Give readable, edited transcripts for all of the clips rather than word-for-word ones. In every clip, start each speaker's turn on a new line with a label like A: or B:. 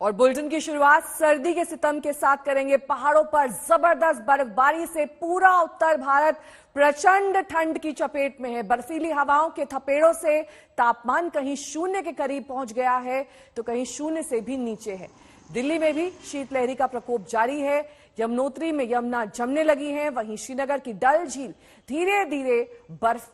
A: और बुलेटिन की शुरुआत सर्दी के सितम के साथ करेंगे। पहाड़ों पर जबरदस्त बर्फबारी से पूरा उत्तर भारत प्रचंड ठंड की चपेट में है। बर्फीली हवाओं के थपेड़ों से तापमान कहीं शून्य के करीब पहुंच गया है तो कहीं शून्य से भी नीचे है। दिल्ली में भी शीतलहरी का प्रकोप जारी है। यमुनोत्री में यमुना जमने लगी है, वहीं श्रीनगर की डल झील धीरे धीरे बर्फ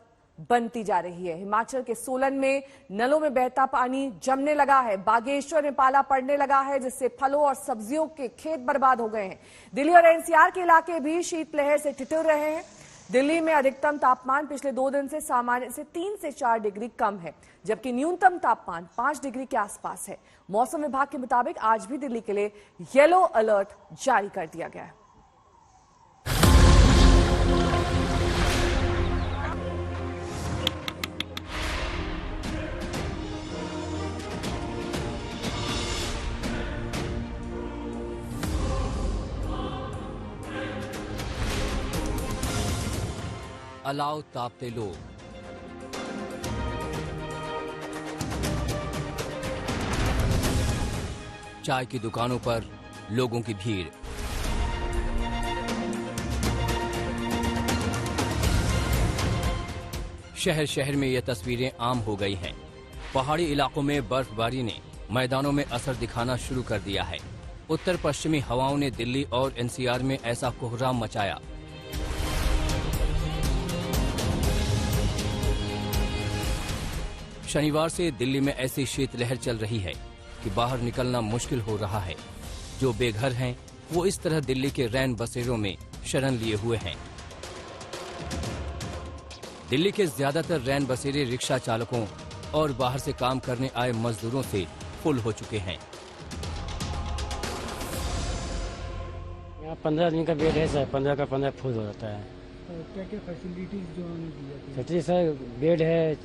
A: बनती जा रही है। हिमाचल के सोलन में नलों में बहता पानी जमने लगा है। बागेश्वर में पाला पड़ने लगा है, जिससे फलों और सब्जियों के खेत बर्बाद हो गए हैं। दिल्ली और एनसीआर के इलाके भी शीतलहर से ठिठुर रहे हैं। दिल्ली में अधिकतम तापमान पिछले 2 दिन से सामान्य से 3 से 4 डिग्री कम है, जबकि न्यूनतम तापमान 5 डिग्री के आसपास है। मौसम विभाग के मुताबिक आज भी दिल्ली के लिए येलो अलर्ट जारी कर दिया गया है।
B: अलाव तापते लोग, चाय की दुकानों पर लोगों की भीड़, शहर शहर में ये तस्वीरें आम हो गई हैं। पहाड़ी इलाकों में बर्फबारी ने मैदानों में असर दिखाना शुरू कर दिया है। उत्तर पश्चिमी हवाओं ने दिल्ली और एनसीआर में ऐसा कोहराम मचाया। शनिवार से दिल्ली में ऐसी शीतलहर चल रही है कि बाहर निकलना मुश्किल हो रहा है। जो बेघर हैं वो इस तरह दिल्ली के रैन बसेरों में शरण लिए हुए हैं। दिल्ली के ज्यादातर रैन बसेरे रिक्शा चालकों और बाहर से काम करने आए मजदूरों से फुल हो चुके हैं।
C: यहाँ 15 दिन का बेड है सर, 15 का 15 फुल हो जाता है।
D: क्या क्या फैसिलिटीज जो दी
C: फैसिलिटी सर, बेड है,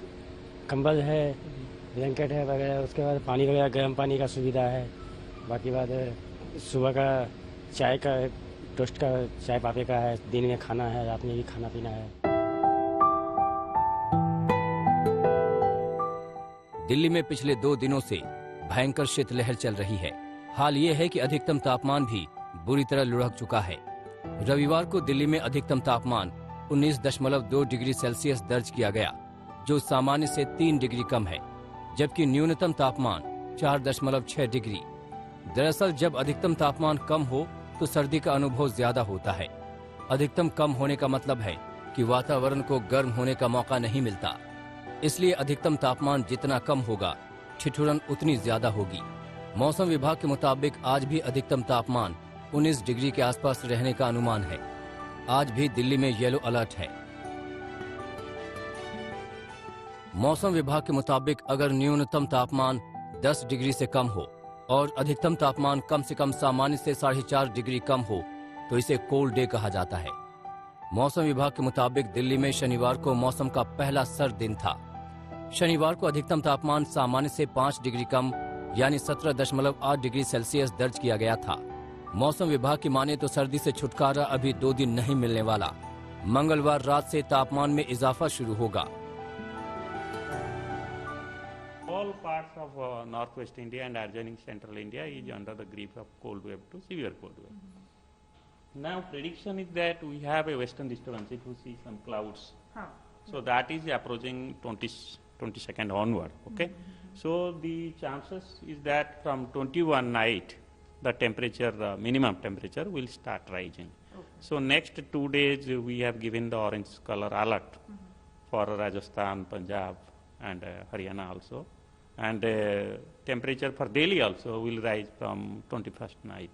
C: कंबल है, ब्लैंकेट है वगैरह। उसके बाद पानी वगैरह, गर्म पानी का सुविधा है। बाकी बात सुबह का चाय का, टोस्ट का, चाय पापे का है। दिन में खाना है, रात में भी खाना पीना है।
B: दिल्ली में पिछले 2 दिनों से भयंकर शीतलहर चल रही है। हाल ये है कि अधिकतम तापमान भी बुरी तरह लुढ़क चुका है। रविवार को दिल्ली में अधिकतम तापमान 19.2 डिग्री सेल्सियस दर्ज किया गया, जो सामान्य से 3 डिग्री कम है, जबकि न्यूनतम तापमान 4.6 डिग्री। दरअसल जब अधिकतम तापमान कम हो तो सर्दी का अनुभव ज्यादा होता है। अधिकतम कम होने का मतलब है कि वातावरण को गर्म होने का मौका नहीं मिलता। इसलिए अधिकतम तापमान जितना कम होगा, ठिठुरन उतनी ज्यादा होगी। मौसम विभाग के मुताबिक आज भी अधिकतम तापमान 19 डिग्री के आसपास रहने का अनुमान है। आज भी दिल्ली में येलो अलर्ट है। मौसम विभाग के मुताबिक अगर न्यूनतम तापमान 10 डिग्री से कम हो और अधिकतम तापमान कम से कम सामान्य से 4.5 डिग्री कम हो तो इसे कोल्ड डे कहा जाता है। मौसम विभाग के मुताबिक दिल्ली में शनिवार को मौसम का पहला सर्द दिन था। शनिवार को अधिकतम तापमान सामान्य से 5 डिग्री कम यानी 17.8 डिग्री सेल्सियस दर्ज किया गया था। मौसम विभाग की माने तो सर्दी से छुटकारा अभी 2 दिन नहीं मिलने वाला। मंगलवार रात से तापमान में इजाफा शुरू होगा।
E: All parts of northwest India and adjoining central India is under the grip of cold wave to severe cold wave. Now prediction is that we have a western disturbance. If you see some clouds, so that is approaching 22nd onward. Okay, so the chances is that from 21 night, the temperature, minimum temperature will start rising. So next 2 days we have given the orange color alert for Rajasthan, Punjab, and Haryana also. And temperature for Delhi also will rise from 21st night.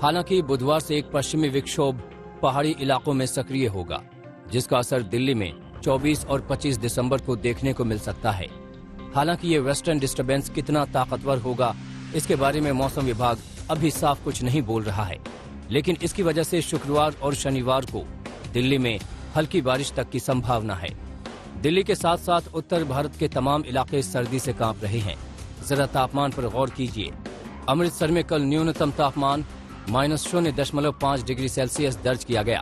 B: हालांकि बुधवार से एक पश्चिमी विक्षोभ पहाड़ी इलाकों में सक्रिय होगा, जिसका असर दिल्ली में 24 और 25 दिसंबर को देखने को मिल सकता है। हालांकि ये वेस्टर्न डिस्टर्बेंस कितना ताकतवर होगा, इसके बारे में मौसम विभाग अभी साफ कुछ नहीं बोल रहा है। लेकिन इसकी वजह से शुक्रवार और शनिवार को दिल्ली में हल्की बारिश तक की संभावना है। दिल्ली के साथ साथ उत्तर भारत के तमाम इलाके सर्दी से कांप रहे हैं। जरा तापमान पर गौर कीजिए। अमृतसर में कल न्यूनतम तापमान -0.5 डिग्री सेल्सियस दर्ज किया गया।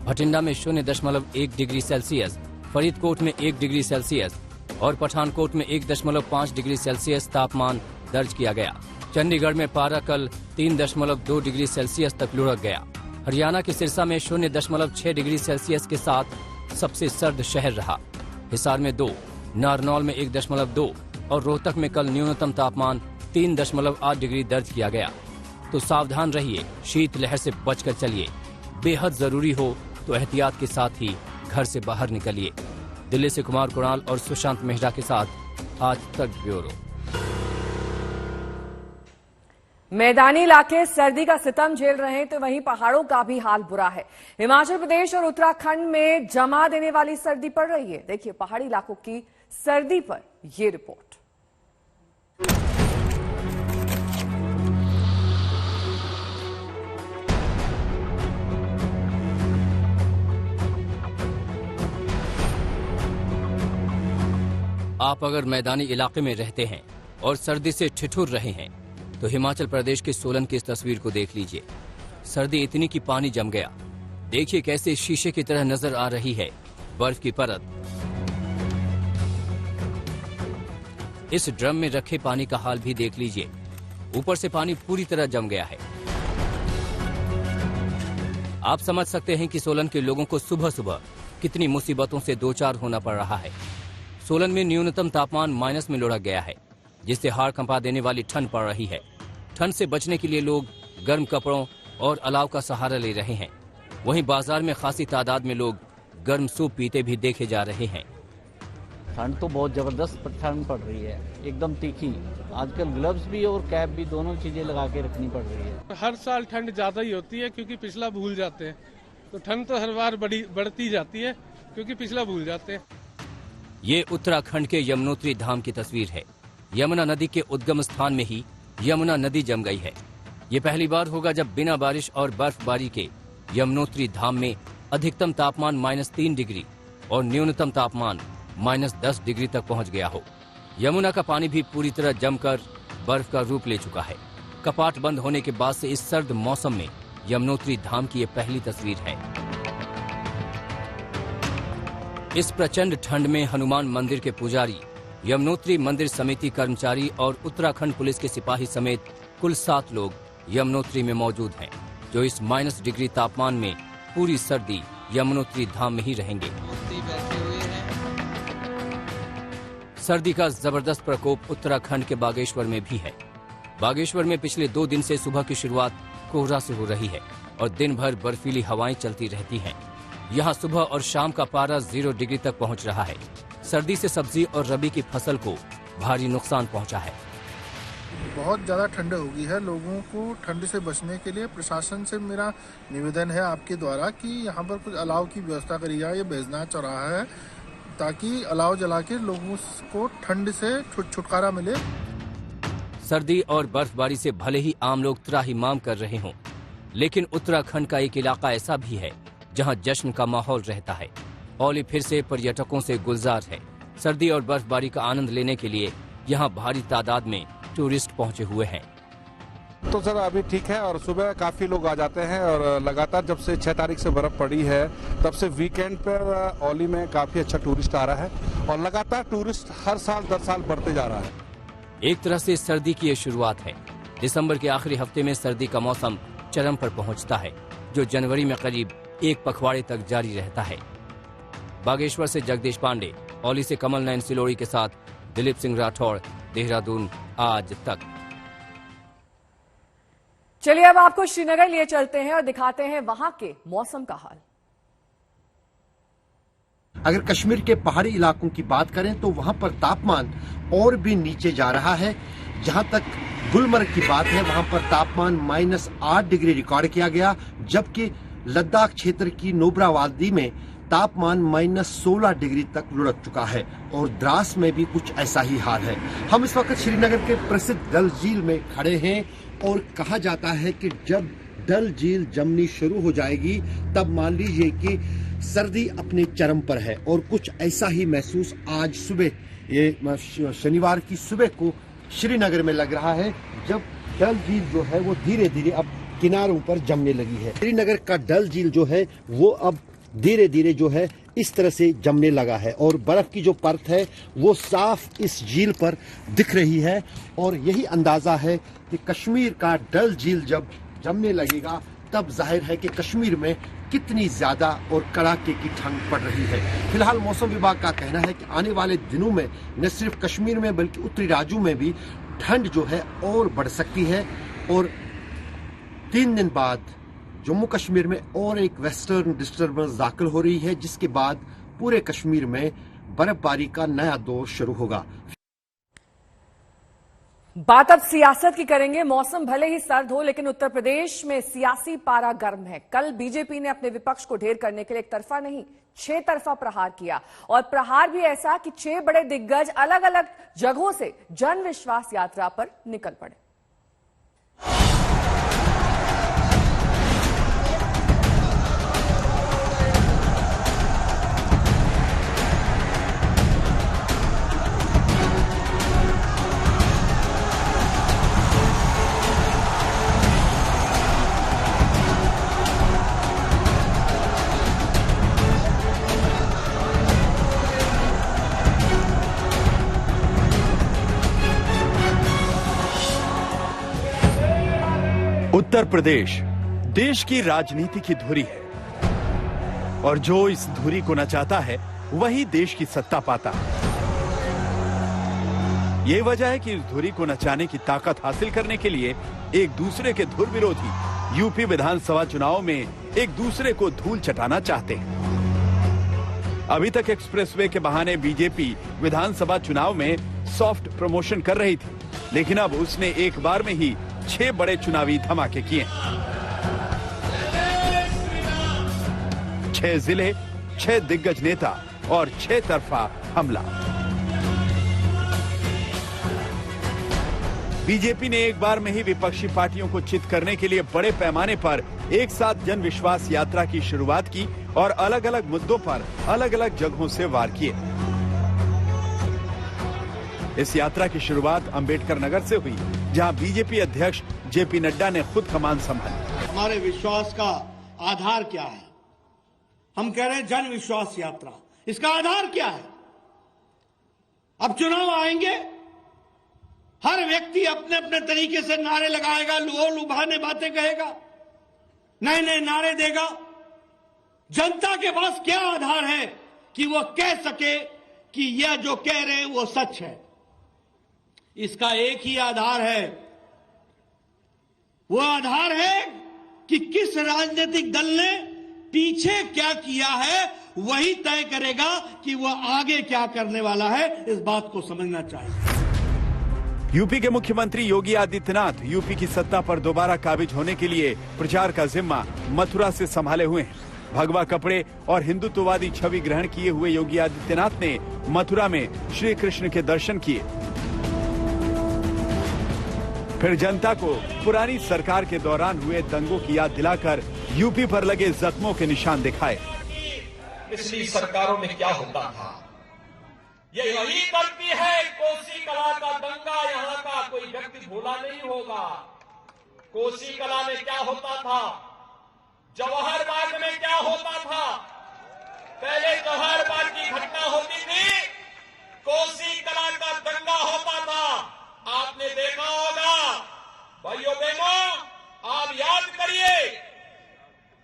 B: भटिंडा में 0.1 डिग्री सेल्सियस, फरीदकोट में 1 डिग्री सेल्सियस और पठानकोट में 1.5 डिग्री सेल्सियस तापमान दर्ज किया गया। चंडीगढ़ में पारा कल 3.2 डिग्री सेल्सियस तक लुढ़क गया। हरियाणा के सिरसा में 0.6 डिग्री सेल्सियस के साथ सबसे सर्द शहर रहा। हिसार में 2, नारनौल में 1.2 और रोहतक में कल न्यूनतम तापमान 3.8 डिग्री दर्ज किया गया। तो सावधान रहिए, शीतलहर से बचकर चलिए। बेहद जरूरी हो तो एहतियात के साथ ही घर से बाहर निकलिए। दिल्ली से कुमार कुणाल और सुशांत मेहरा के साथ आज तक ब्यूरो।
A: मैदानी इलाके सर्दी का सितम झेल रहे हैं तो वहीं पहाड़ों का भी हाल बुरा है। हिमाचल प्रदेश और उत्तराखंड में जमा देने वाली सर्दी पड़ रही है। देखिए पहाड़ी इलाकों की सर्दी पर ये रिपोर्ट।
B: आप अगर मैदानी इलाके में रहते हैं और सर्दी से ठिठुर रहे हैं तो हिमाचल प्रदेश के सोलन की इस तस्वीर को देख लीजिए। सर्दी इतनी कि पानी जम गया। देखिए कैसे शीशे की तरह नजर आ रही है बर्फ की परत। इस ड्रम में रखे पानी का हाल भी देख लीजिए। ऊपर से पानी पूरी तरह जम गया है। आप समझ सकते हैं कि सोलन के लोगों को सुबह सुबह कितनी मुसीबतों से दो चार होना पड़ रहा है। सोलन में न्यूनतम तापमान माइनस में लुढ़क गया है, जिससे हाड़ कंपा देने वाली ठंड पड़ रही है। ठंड से बचने के लिए लोग गर्म कपड़ों और अलाव का सहारा ले रहे हैं। वहीं बाजार में खासी तादाद में लोग गर्म सूप पीते भी देखे जा रहे हैं।
F: ठंड तो बहुत जबरदस्त ठंड पड़ रही है, एकदम तीखी। आजकल ग्लव्स भी और कैप भी दोनों चीजें लगा के रखनी पड़ रही है।
G: हर साल ठंड ज्यादा ही होती है क्योंकि पिछला भूल जाते हैं, तो ठंड तो हर बार बढ़ती जाती है क्योंकि पिछला भूल जाते हैं।
B: ये उत्तराखंड के यमुनोत्री धाम की तस्वीर है। यमुना नदी के उद्गम स्थान में ही यमुना नदी जम गई है। ये पहली बार होगा जब बिना बारिश और बर्फबारी के यमुनोत्री धाम में अधिकतम तापमान -3 डिग्री और न्यूनतम तापमान -10 डिग्री तक पहुंच गया हो। यमुना का पानी भी पूरी तरह जमकर बर्फ का रूप ले चुका है। कपाट बंद होने के बाद से इस सर्द मौसम में यमुनोत्री धाम की ये पहली तस्वीर है। इस प्रचंड ठंड में हनुमान मंदिर के पुजारी, यमुनोत्री मंदिर समिति कर्मचारी और उत्तराखंड पुलिस के सिपाही समेत कुल 7 लोग यमुनोत्री में मौजूद हैं, जो इस -, डिग्री तापमान में पूरी सर्दी यमुनोत्री धाम में ही रहेंगे। सर्दी का जबरदस्त प्रकोप उत्तराखंड के बागेश्वर में भी है। बागेश्वर में पिछले 2 दिन से सुबह की शुरुआत कोहरा से हो रही है और दिन भर बर्फीली हवाएं चलती रहती हैं। यहाँ सुबह और शाम का पारा 0 डिग्री तक पहुँच रहा है। सर्दी से सब्जी और रबी की फसल को भारी नुकसान पहुँचा है।
H: बहुत ज़्यादा ठंड हो गई है। लोगों को ठंड से बचने के लिए प्रशासन से मेरा निवेदन है आपके द्वारा कि यहाँ पर कुछ अलाव की व्यवस्था करी जाए। ये बैजनाथ चौराहा है, ताकि अलाव जला के लोगों को ठंड से छुटकारा मिले।
B: सर्दी और बर्फबारी से भले ही आम लोग त्राहिमाम कर रहे हों, लेकिन उत्तराखंड का एक इलाका ऐसा भी है जहां जश्न का माहौल रहता है। औली फिर से पर्यटकों से गुलजार है। सर्दी और बर्फबारी का आनंद लेने के लिए यहां भारी तादाद में टूरिस्ट पहुंचे हुए हैं।
I: तो सर अभी ठीक है और सुबह काफी लोग आ जाते हैं और लगातार जब से 6 तारीख से बर्फ पड़ी है तब से वीकेंड पर औली में काफी अच्छा टूरिस्ट आ रहा है और लगातार टूरिस्ट हर साल 10 साल बढ़ते जा रहा है।
B: एक तरह से सर्दी की ये शुरुआत है। दिसंबर के आखिरी हफ्ते में सर्दी का मौसम चरम पर पहुंचता है, जो जनवरी में करीब 1 पखवाड़े तक जारी रहता है। बागेश्वर से जगदीश पांडे, औली से कमल नयन सिलोड़ी के साथ दिलीप सिंह राठौड़, देहरादून आज तक।
A: चलिए अब आपको श्रीनगर लिए चलते हैं और दिखाते हैं वहां के मौसम का हाल।
J: अगर कश्मीर के पहाड़ी इलाकों की बात करें तो वहां पर तापमान और भी नीचे जा रहा है। जहां तक गुलमर्ग की बात है वहां पर तापमान -8 डिग्री रिकॉर्ड किया गया, जबकि लद्दाख क्षेत्र की नुब्रा वादी में तापमान -16 डिग्री तक लुढ़क चुका है और द्रास में भी कुछ ऐसा ही हाल है। हम इस वक्त श्रीनगर के प्रसिद्ध डल झील में खड़े हैं और कहा जाता है कि जब डल झील जमनी शुरू हो जाएगी तब मान लीजिए कि सर्दी अपने चरम पर है और कुछ ऐसा ही महसूस आज सुबह, ये शनिवार की सुबह को श्रीनगर में लग रहा है, जब डल झील जो है वो धीरे धीरे अब किनारों पर जमने लगी है। श्रीनगर का डल झील जो है वो अब धीरे धीरे जो है इस तरह से जमने लगा है और बर्फ की जो परत है वो साफ इस झील पर दिख रही है और यही अंदाजा है कि कश्मीर का डल झील जब जमने लगेगा तब जाहिर है कि कश्मीर में कितनी ज्यादा और कड़ाके की ठंड पड़ रही है। फिलहाल मौसम विभाग का कहना है कि आने वाले दिनों में न सिर्फ कश्मीर में बल्कि उत्तरी राज्यों में भी ठंड जो है और बढ़ सकती है और 3 दिन बाद जम्मू कश्मीर में और एक वेस्टर्न डिस्टर्बेंस दाखिल हो रही है, जिसके बाद पूरे कश्मीर में बर्फबारी का नया दौर शुरू होगा।
A: बात अब सियासत की करेंगे। मौसम भले ही सर्द हो लेकिन उत्तर प्रदेश में सियासी पारा गर्म है। कल बीजेपी ने अपने विपक्ष को ढेर करने के लिए एक तरफा नहीं 6 तरफा प्रहार किया और प्रहार भी ऐसा कि 6 बड़े दिग्गज अलग अलग जगहों से जन विश्वास यात्रा पर निकल पड़े।
K: उत्तर प्रदेश देश की राजनीति की धुरी है और जो इस धुरी को नचाता है वही देश की सत्ता पाता है। यही वजह है कि इस धुरी को नचाने की ताकत हासिल करने के लिए एक दूसरे के धुर विरोधी यूपी विधानसभा चुनाव में एक दूसरे को धूल चटाना चाहते हैं। अभी तक एक्सप्रेसवे के बहाने बीजेपी विधानसभा चुनाव में सॉफ्ट प्रमोशन कर रही थी, लेकिन अब उसने एक बार में ही 6 बड़े चुनावी धमाके किए। 6 जिले, 6 दिग्गज नेता और 6 तरफा हमला। बीजेपी ने एक बार में ही विपक्षी पार्टियों को चित करने के लिए बड़े पैमाने पर एक साथ जन विश्वास यात्रा की शुरुआत की और अलग अलग मुद्दों पर अलग अलग जगहों से वार किए। इस यात्रा की शुरुआत अंबेडकर नगर से हुई, जहां बीजेपी अध्यक्ष जेपी नड्डा ने खुद कमान संभाली।
L: हमारे विश्वास का आधार क्या है? हम कह रहे हैं जन विश्वास यात्रा। इसका आधार क्या है? अब चुनाव आएंगे, हर व्यक्ति अपने अपने तरीके से नारे लगाएगा, लुभाने बातें कहेगा, नए नए नारे देगा। जनता के पास क्या आधार है कि वो कह सके कि यह जो कह रहे हैं वो सच है? इसका एक ही आधार है, वो आधार है कि किस राजनीतिक दल ने पीछे क्या किया है, वही तय करेगा कि वह आगे क्या करने वाला है। इस बात को समझना चाहिए।
K: यूपी के मुख्यमंत्री योगी आदित्यनाथ यूपी की सत्ता पर दोबारा काबिज होने के लिए प्रचार का जिम्मा मथुरा से संभाले हुए हैं। भगवा कपड़े और हिंदुत्ववादी छवि ग्रहण किए हुए योगी आदित्यनाथ ने मथुरा में श्री कृष्ण के दर्शन किए, फिर जनता को पुरानी सरकार के दौरान हुए दंगों की याद दिलाकर यूपी पर लगे जख्मों के निशान दिखाए।
M: पिछली सरकारों में क्या होता था, ये वही करती है। कोसी कला का दंगा यहाँ का कोई व्यक्ति भूला नहीं होगा। कोसी कला में क्या होता था, जवाहर बाग में क्या होता था। पहले जवाहर बाग की घटना होती थी, कोसी कला का दंगा होता था। आपने देखा होगा भाइयों बहनों, आप याद करिए,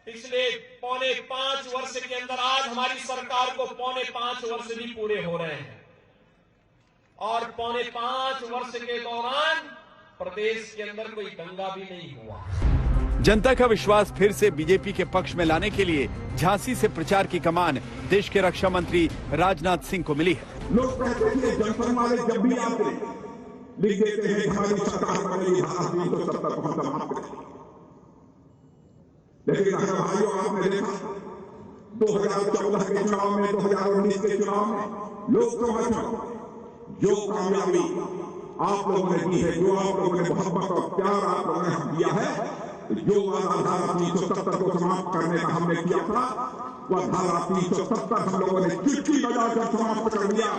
M: पिछले 4.5 वर्ष के अंदर आज हमारी सरकार को 4.5 वर्ष भी पूरे हो रहे हैं और 4.5 वर्ष के दौरान प्रदेश के अंदर कोई दंगा भी नहीं हुआ।
K: जनता का विश्वास फिर से बीजेपी के पक्ष में लाने के लिए झांसी से प्रचार की कमान देश के रक्षा मंत्री राजनाथ सिंह को मिली है।
N: लोग कहते हैं जनसंघ वाले जब भी आते लिख देते हैं हमारी सरकार बनेगी, भारत 370 को हम समाप्त करेंगे। लेकिन अगर भाइयों आपने देखा 2014 के चुनाव में, 2019 के चुनाव में, लोकसभा चुनाव, जो कामयाबी आप लोगों ने दी है, जो आप लोगों ने मोहब्बत और प्यार आप लोगों ने दिया है, जो वादा धारा 370 को समाप्त करने का हमने किया था, वह धारा 370 हम लोगों ने चुटकी बजाकर समाप्त कर दिया।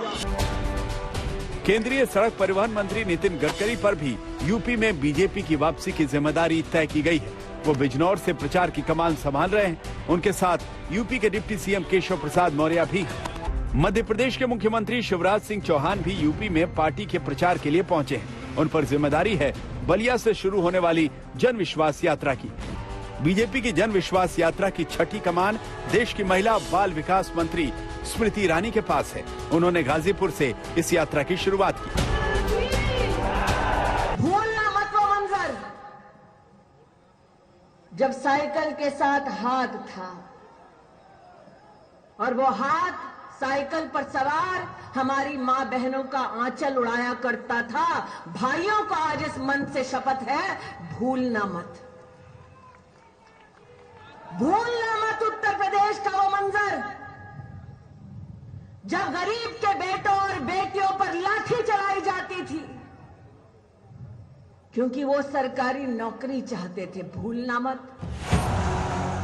K: केंद्रीय सड़क परिवहन मंत्री नितिन गडकरी पर भी यूपी में बीजेपी की वापसी की जिम्मेदारी तय की गई है। वो बिजनौर से प्रचार की कमान संभाल रहे हैं। उनके साथ यूपी के डिप्टी सीएम केशव प्रसाद मौर्य भी। मध्य प्रदेश के मुख्यमंत्री शिवराज सिंह चौहान भी यूपी में पार्टी के प्रचार के लिए पहुंचे हैं। उन पर जिम्मेदारी है बलिया से शुरू होने वाली जन विश्वास यात्रा की। बीजेपी की जन विश्वास यात्रा की छठी कमान देश की महिला बाल विकास मंत्री स्मृति ईरानी के पास है। उन्होंने गाजीपुर से इस यात्रा की शुरुआत की।
O: भूलना मत वो मंजर जब साइकिल के साथ हाथ था और वो हाथ साइकिल पर सवार हमारी मां बहनों का आंचल उड़ाया करता था। भाइयों को आज इस मन से शपथ है, भूलना मत, भूलना मत उत्तर प्रदेश का वो मंजर जब गरीब के बेटों और बेटियों पर लाठी चलाई जाती थी क्योंकि वो सरकारी नौकरी चाहते थे। भूलना मत।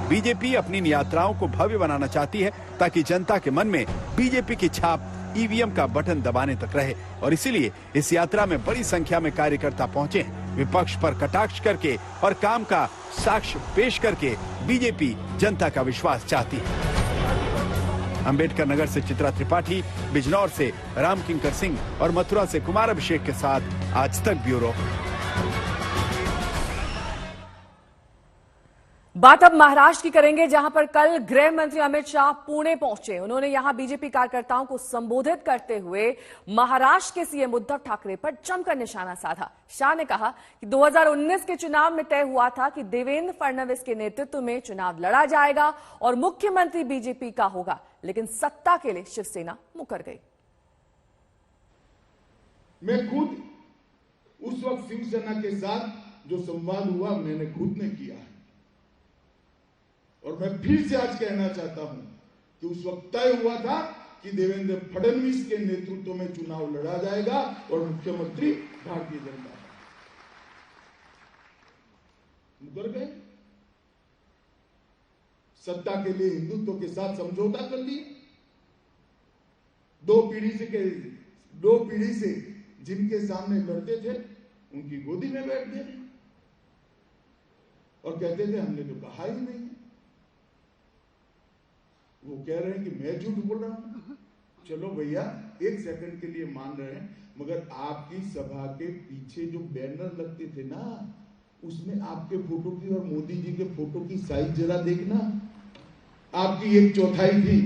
K: बीजेपी अपनी इन यात्राओं को भव्य बनाना चाहती है ताकि जनता के मन में बीजेपी की छाप ईवीएम का बटन दबाने तक रहे और इसीलिए इस यात्रा में बड़ी संख्या में कार्यकर्ता पहुंचे हैं। विपक्ष पर कटाक्ष करके और काम का साक्ष्य पेश करके बीजेपी जनता का विश्वास चाहती है। अंबेडकर नगर से चित्रा त्रिपाठी, बिजनौर से राम किंकर सिंह और मथुरा से कुमार अभिषेक के साथ आज तक ब्यूरो।
A: बात अब महाराष्ट्र की करेंगे, जहां पर कल गृह मंत्री अमित शाह पुणे पहुंचे। उन्होंने यहां बीजेपी कार्यकर्ताओं को संबोधित करते हुए महाराष्ट्र के सीएम उद्धव ठाकरे पर जमकर निशाना साधा। शाह ने कहा कि 2019 के चुनाव में तय हुआ था कि देवेंद्र फडणवीस के नेतृत्व में चुनाव लड़ा जाएगा और मुख्यमंत्री बीजेपी का होगा, लेकिन सत्ता के लिए शिवसेना मुकर गई।
N: मैं खुद उस वक्त शिवसेना के साथ जो संवाद हुआ मैंने खुद ने किया है और मैं फिर से आज कहना चाहता हूं कि उस वक्त तय हुआ था कि देवेंद्र फडणवीस के नेतृत्व में चुनाव लड़ा जाएगा और मुख्यमंत्री भारतीय जनता मुकर गए। सत्ता के लिए हिंदुत्व के साथ समझौता कर लिए। दो पीढ़ी से जिनके सामने लड़ते थे उनकी गोदी में बैठ गए और कहते थे हमने तो कहा ही नहीं। वो कह रहे हैं कि मैं झूठ बोल रहा हूं। चलो भैया, एक सेकंड के लिए मान रहे हैं, मगर आपकी सभा के पीछे जो बैनर लगते थे ना, उसमें आपके फोटो की और मोदी जी के फोटो की साइज जरा देखना। आपकी 1/4 थी।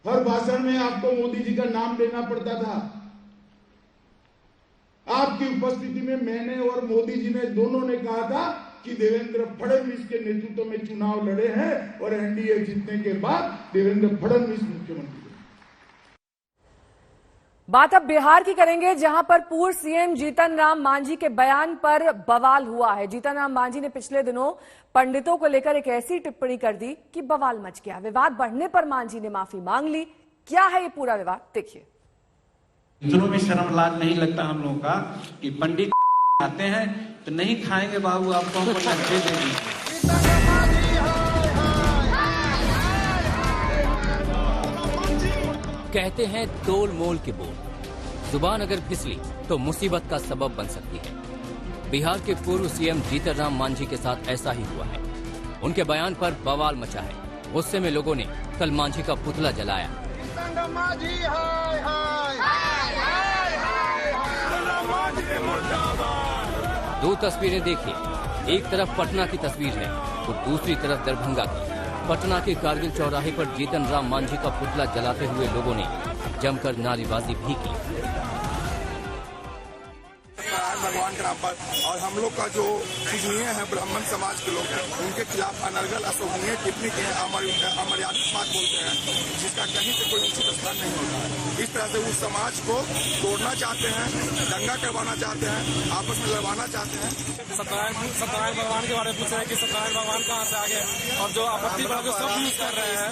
N: हर भाषण में आपको मोदी जी का नाम लेना पड़ता था। आपकी उपस्थिति में मैंने और मोदी जी ने दोनों ने कहा था कि देवेंद्र फडणवीस के नेतृत्व में चुनाव लड़े हैं और एनडीए जीतने के बाद देवेंद्र फडणवीस मुख्यमंत्री।
A: बात अब बिहार की करेंगे, जहां पर पूर्व सीएम जीतन राम मांझी के बयान पर बवाल हुआ है। जीतन राम मांझी ने पिछले दिनों पंडितों को लेकर एक ऐसी टिप्पणी कर दी कि बवाल मच गया। विवाद बढ़ने पर मांझी ने माफी मांग ली। क्या है ये पूरा विवाद, देखिए।
P: इतनों में शर्म लाज नहीं लगता हम लोगों का कि पंडित आते हैं तो नहीं खाएंगे बाबू, आपको हमको दे देंगे।
B: कहते हैं तोल मोल के बोल, जुबान अगर फिसली तो मुसीबत का सबब बन सकती है। बिहार के पूर्व सीएम जीतन राम मांझी के साथ ऐसा ही हुआ है। उनके बयान पर बवाल मचा है। गुस्से में लोगों ने कल मांझी का पुतला जलाया। दो तस्वीरें देखिए, एक तरफ पटना की तस्वीर है तो दूसरी तरफ दरभंगा की। पटना के कारगिल चौराहे पर जीतन राम मांझी का पुतला जलाते हुए लोगों ने जमकर नारेबाजी भी की।
Q: भगवान के नाम पर और हम लोग का जो पूजनीय है ब्राह्मण समाज के लोग हैं, उनके खिलाफ अनर्गल अशोभनीय टिप्पणी के अमर्यादित बात बोलते हैं, जिसका कहीं से कोई उचित स्थान नहीं होता है। इस तरह से उस समाज को तोड़ना चाहते हैं, दंगा करवाना चाहते हैं, आपस में लड़वाना चाहते हैं।
R: सत्यनारायण भगवान के बारे में पूछ रहे हैं कि सत्यनारायण भगवान कहाँ से आ गए और जो आपत्ति पर जो सब यूज कर रहे हैं,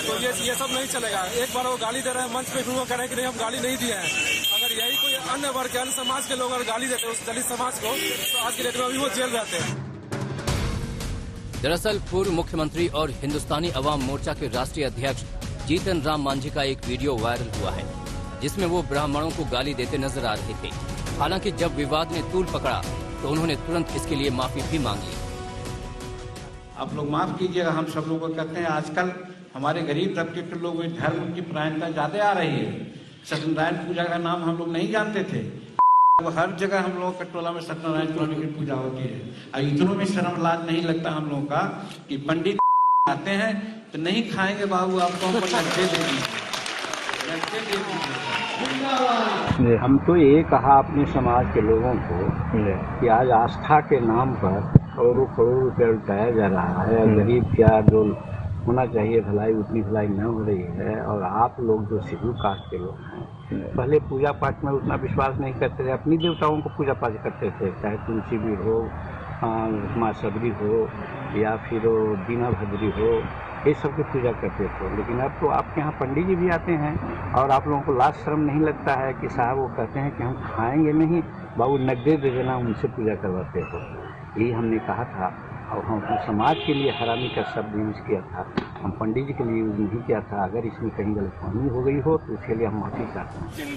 R: तो ये सब नहीं चलेगा। एक बार वो गाली दे रहे हैं मंच पे, फिर वो कह रहे हैं कि नहीं हम गाली नहीं दिए हैं। अगर यही कोई अन्य वर्ग के अन्य समाज के लोग अगर गाली देते उस दलित समाज को, तो आज की डेट में अभी वो जेल रहते हैं।
B: दरअसल पूर्व मुख्यमंत्री और हिंदुस्तानी अवाम मोर्चा के राष्ट्रीय अध्यक्ष जीतन राम मांझी का एक वीडियो वायरल हुआ है, जिसमें वो ब्राह्मणों को गाली देते नजर आ रहे थे। हालांकि जब विवाद ने तूल पकड़ा तो उन्होंने तुरंत इसके लिए माफी भी मांग ली।
P: आप लोग माफ कीजिएगा, हम सब लोगों को कहते हैं आजकल हमारे गरीब तबके के लोग धर्म की परायणता ज्यादा आ रही है। सत्यनारायण पूजा का नाम हम लोग नहीं जानते थे, हर जगह हम लोगों के टोला में सत्यनारायण की पूजा होती है। और इतनों में शर्म लाज नहीं लगता हम लोगों का कि पंडित आते हैं तो नहीं खाएंगे बाबू, आपको हमको लड्डे दे दीजिए।
F: हम तो ये कहा अपने समाज के लोगों को कि आज आस्था के नाम पर करोड़ों करोड़ रुपया लुटाया जा रहा है। गरीब क्या जो होना चाहिए भलाई उतनी भलाई न हो रही है। और आप लोग जो शेड्यूल कास्ट के लोग हैं पहले पूजा पाठ में उतना विश्वास नहीं करते थे, अपनी देवताओं को पूजा पाठ करते थे, चाहे तुलसी भी हो, माँ सबरी हो या फिर दीना भद्री हो, ये सब की पूजा करते थे। लेकिन अब तो आपके यहाँ पंडित जी भी आते हैं और आप लोगों को लाज शर्म नहीं लगता है कि साहब वो कहते हैं कि हम खाएंगे नहीं, बाबू नगदे दे देना, उनसे पूजा करवाते हो। यही हमने कहा था और हम अपने समाज के लिए हरामी का शब्द यूज किया था, हम पंडित जी के लिए यूज नहीं किया था। अगर इसमें कहीं गलतफहमी हो गई हो तो इसके लिए हम माफी चाहते हैं।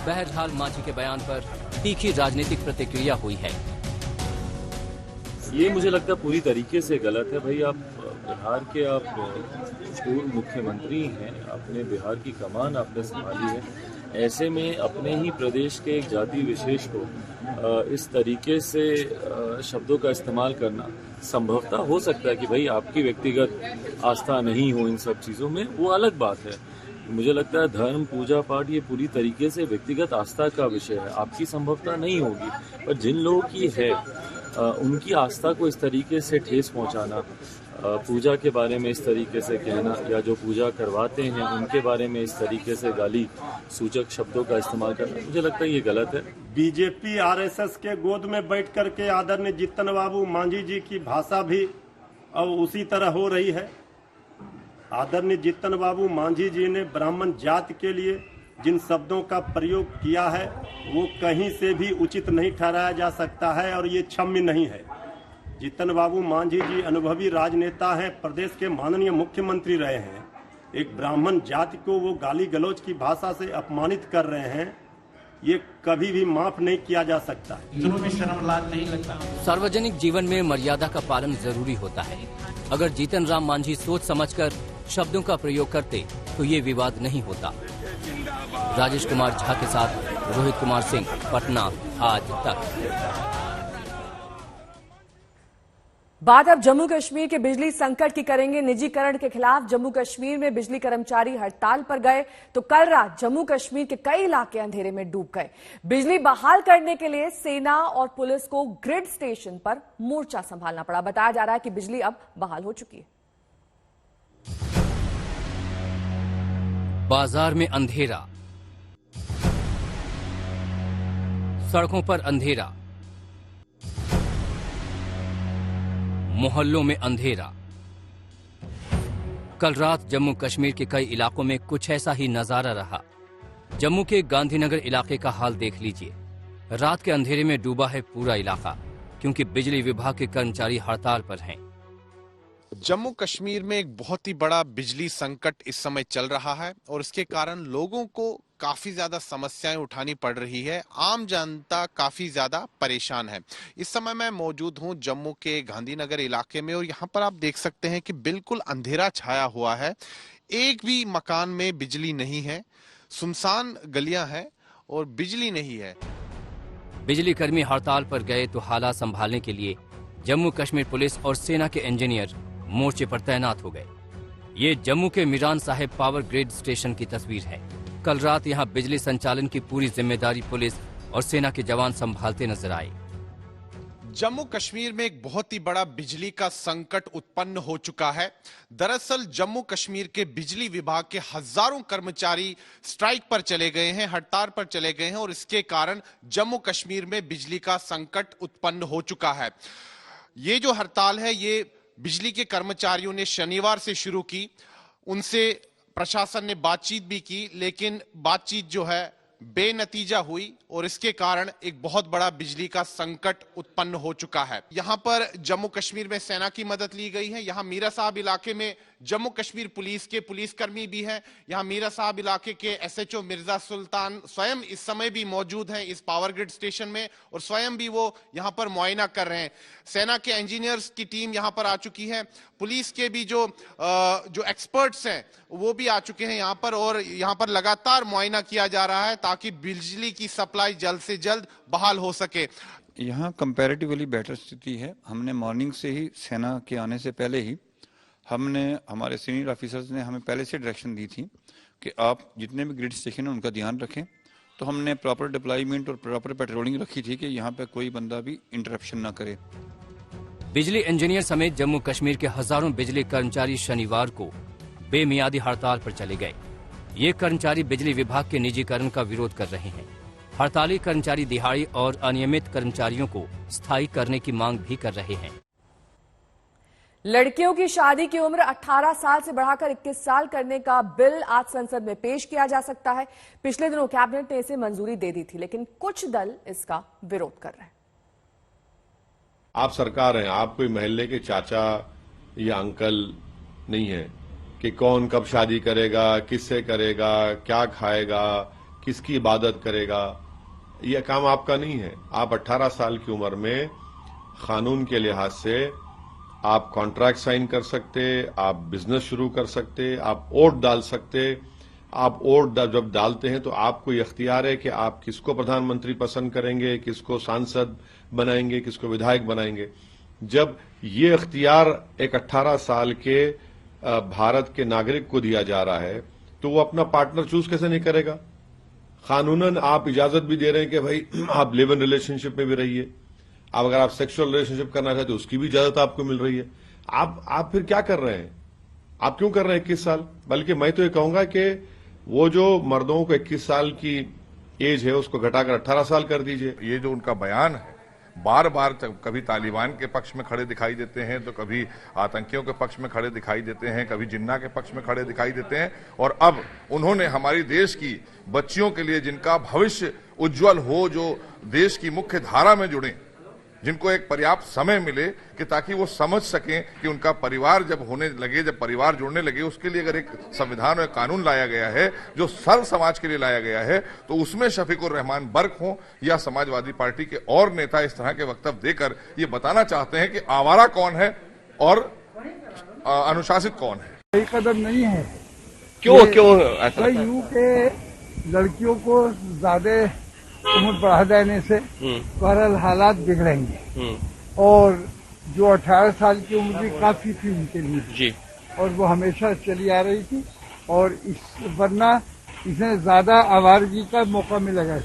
B: बहरहाल मांझी के बयान पर तीखी राजनीतिक प्रतिक्रिया हुई है।
S: ये मुझे लगता है पूरी तरीके से गलत है। भाई आप बिहार के आप पूर्व मुख्यमंत्री हैं, अपने बिहार की कमान आपने संभाली है, ऐसे में अपने ही प्रदेश के एक जाति विशेष को इस तरीके से शब्दों का इस्तेमाल करना संभवतः हो सकता है कि भाई आपकी व्यक्तिगत आस्था नहीं हो इन सब चीज़ों में, वो अलग बात है। मुझे लगता है धर्म पूजा पाठ ये पूरी तरीके से व्यक्तिगत आस्था का विषय है, आपकी संभवतः नहीं होगी, पर जिन लोगों की है उनकी आस्था को इस तरीके से ठेस पहुंचाना, पूजा के बारे में इस तरीके से कहना या जो पूजा करवाते हैं उनके बारे में इस तरीके से गाली सूचक शब्दों का इस्तेमाल करना, मुझे लगता है ये गलत है।
T: बीजेपी आरएसएस के गोद में बैठ करके आदरणीय जीतन बाबू मांझी जी की भाषा भी अब उसी तरह हो रही है। आदरणीय जीतन बाबू मांझी जी ने ब्राह्मण जाति के लिए जिन शब्दों का प्रयोग किया है वो कहीं से भी उचित नहीं ठहराया जा सकता है और ये क्षम्य नहीं है। जीतन बाबू मांझी जी अनुभवी राजनेता हैं, प्रदेश के माननीय मुख्यमंत्री रहे हैं। एक ब्राह्मण जाति को वो गाली गलौज की भाषा से अपमानित कर रहे हैं, ये कभी भी माफ नहीं किया जा सकता।
P: इतनों में शर्म लाज नहीं लगता।
B: सार्वजनिक जीवन में मर्यादा का पालन जरूरी होता है। अगर जीतन राम मांझी सोच समझकर शब्दों का प्रयोग करते तो ये विवाद नहीं होता। राजेश कुमार झा के साथ रोहित कुमार सिंह, पटना, आज तक।
A: बात अब जम्मू कश्मीर के बिजली संकट की करेंगे। निजीकरण के खिलाफ जम्मू कश्मीर में बिजली कर्मचारी हड़ताल पर गए तो कल रात जम्मू कश्मीर के कई इलाके अंधेरे में डूब गए। बिजली बहाल करने के लिए सेना और पुलिस को ग्रिड स्टेशन पर मोर्चा संभालना पड़ा। बताया जा रहा है कि बिजली अब बहाल हो चुकी है।
B: बाजार में अंधेरा, सड़कों पर अंधेरा, मोहल्लों में अंधेरा। कल रात जम्मू कश्मीर के कई इलाकों में कुछ ऐसा ही नजारा रहा। जम्मू के गांधीनगर इलाके का हाल देख लीजिए। रात के अंधेरे में डूबा है पूरा इलाका, क्योंकि बिजली विभाग के कर्मचारी हड़ताल पर हैं।
U: जम्मू कश्मीर में एक बहुत ही बड़ा बिजली संकट इस समय चल रहा है और इसके कारण लोगों को काफी ज्यादा समस्याएं उठानी पड़ रही है। आम जनता काफी ज्यादा परेशान है। इस समय मैं मौजूद हूं जम्मू के गांधीनगर इलाके में और यहाँ पर आप देख सकते हैं कि बिल्कुल अंधेरा छाया हुआ है। एक भी मकान में बिजली नहीं है, सुनसान गलियां हैं और बिजली नहीं है।
B: बिजली कर्मी हड़ताल पर गए तो हालात संभालने के लिए जम्मू कश्मीर पुलिस और सेना के इंजीनियर मोर्चे पर तैनात हो गए। ये जम्मू के Miran Sahib power grid station की तस्वीर है। कल रात यहाँ बिजली संचालन की पूरी जिम्मेदारी पुलिस और सेना के जवान संभालते नजर आए।
U: जम्मू कश्मीर में एक बहुत ही बड़ा बिजली का संकट उत्पन्न हो चुका है। दरअसल जम्मू कश्मीर के बिजली विभाग के हजारों कर्मचारी स्ट्राइक पर चले गए हैं, हड़ताल पर चले गए हैं और इसके कारण जम्मू कश्मीर में बिजली का संकट उत्पन्न हो चुका है। ये जो हड़ताल है ये बिजली के कर्मचारियों ने शनिवार से शुरू की। उनसे प्रशासन ने बातचीत भी की, लेकिन बातचीत जो है बेनतीजा हुई और इसके कारण एक बहुत बड़ा बिजली का संकट उत्पन्न हो चुका है। यहाँ पर जम्मू कश्मीर में सेना की मदद ली गई है। यहाँ मीरा साहब इलाके में जम्मू कश्मीर पुलिस के पुलिसकर्मी भी हैं। यहाँ मीरा साहब इलाके के एसएचओ मिर्जा सुल्तान स्वयं इस समय भी मौजूद हैं इस पावर ग्रिड स्टेशन में और स्वयं भी वो यहाँ पर मुआयना कर रहे हैं। सेना के इंजीनियर्स की टीम यहाँ पर आ चुकी है। पुलिस के भी जो एक्सपर्ट्स हैं वो भी आ चुके हैं यहाँ पर और यहाँ पर लगातार मुआयना किया जा रहा है ताकि बिजली की सप्लाई जल्द से जल्द बहाल हो सके।
D: यहाँ कंपैरेटिवली बेटर स्थिति है। हमने मॉर्निंग से ही सेना के आने से पहले ही हमारे सीनियर ऑफिसर्स ने हमें पहले से डायरेक्शन दी थी कि आप जितने भी ग्रिड स्टेशन हैं उनका ध्यान रखें। तो हमने प्रॉपर डिप्लॉयमेंट और प्रॉपर पेट्रोलिंग रखी थी कि यहाँ पे कोई बंदा भी इंटरप्शन ना करे।
B: बिजली इंजीनियर समेत जम्मू कश्मीर के हजारों बिजली कर्मचारी शनिवार को बेमियादी हड़ताल पर चले गए। ये कर्मचारी बिजली विभाग के निजीकरण का विरोध कर रहे हैं। हड़ताली कर्मचारी दिहाड़ी और अनियमित कर्मचारियों को स्थायी करने की मांग भी कर रहे हैं।
A: लड़कियों की शादी की उम्र 18 साल से बढ़ाकर 21 साल करने का बिल आज संसद में पेश किया जा सकता है। पिछले दिनों कैबिनेट ने इसे मंजूरी दे दी थी, लेकिन कुछ दल इसका विरोध कर रहे हैं।
V: आप सरकार हैं, आप कोई मोहल्ले के चाचा या अंकल नहीं है कि कौन कब शादी करेगा, किससे करेगा, क्या खाएगा, किसकी इबादत करेगा। यह काम आपका नहीं है। आप 18 साल की उम्र में कानून के लिहाज से आप कॉन्ट्रैक्ट साइन कर सकते, आप बिजनेस शुरू कर सकते, आप वोट डाल सकते। आप वोट जब डालते हैं तो आपको ये अख्तियार है कि आप किसको प्रधानमंत्री पसंद करेंगे, किसको सांसद बनाएंगे, किसको विधायक बनाएंगे। जब ये अख्तियार एक 18 साल के भारत के नागरिक को दिया जा रहा है तो वो अपना पार्टनर चूज कैसे नहीं करेगा। कानूनन आप इजाजत भी दे रहे हैं कि भाई आप लिव इन रिलेशनशिप में भी रहिए। अब अगर आप सेक्सुअल रिलेशनशिप करना चाहते हो उसकी भी इजाजत आपको मिल रही है। आप फिर क्या कर रहे हैं? आप क्यों कर रहे हैं 21 साल? बल्कि मैं तो ये कहूंगा कि वो जो मर्दों को 21 साल की एज है उसको घटाकर 18 साल कर दीजिए।
W: ये जो उनका बयान है बार बार कभी तालिबान के पक्ष में खड़े दिखाई देते हैं तो कभी आतंकियों के पक्ष में खड़े दिखाई देते हैं, कभी जिन्ना के पक्ष में खड़े दिखाई देते हैं। और अब उन्होंने हमारी देश की बच्चियों के लिए जिनका भविष्य उज्जवल हो, जो देश की मुख्य धारा में जुड़े, जिनको एक पर्याप्त समय मिले कि ताकि वो समझ सकें कि उनका परिवार जब होने लगे, जब परिवार जुड़ने लगे, उसके लिए अगर एक संविधान और कानून लाया गया है जो सर्व समाज के लिए लाया गया है तो उसमें शफीकुर रहमान बर्क हो या समाजवादी पार्टी के और नेता इस तरह के वक्तव्य देकर ये बताना चाहते हैं कि आवारा कौन है और अनुशासित कौन है।
X: सही कदम नहीं है।
W: क्यों ऐसा?
X: यूं के लड़कियों को ज्यादा उम्र बढ़ा देने से बहरहाल हालात बिगड़ेंगे और जो 18 साल की उम्र भी काफी थी उनके लिए जी, और वो हमेशा चली आ रही थी और वरना इसमें ज्यादा आवारगी का मौका मिलेगा।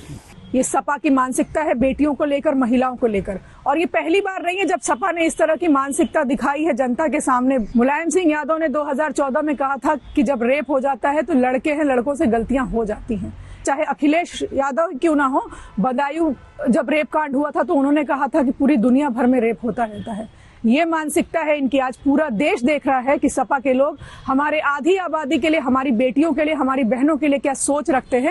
Y: ये सपा की मानसिकता है बेटियों को लेकर, महिलाओं को लेकर, और ये पहली बार नहीं है जब सपा ने इस तरह की मानसिकता दिखाई है जनता के सामने। मुलायम सिंह यादव ने 2014 में कहा था कि जब रेप हो जाता है तो लड़के हैं, लड़कों से गलतियां हो जाती हैं। चाहे अखिलेश यादव क्यों ना हो, बदायूं जब रेप कांड हुआ था तो उन्होंने कहा था कि पूरी दुनिया भर में रेप होता रहता है। ये मानसिकता है इनकी। आज पूरा देश देख रहा है कि सपा के लोग हमारे आधी आबादी के लिए, हमारी बेटियों के लिए, हमारी बहनों के लिए क्या सोच रखते हैं।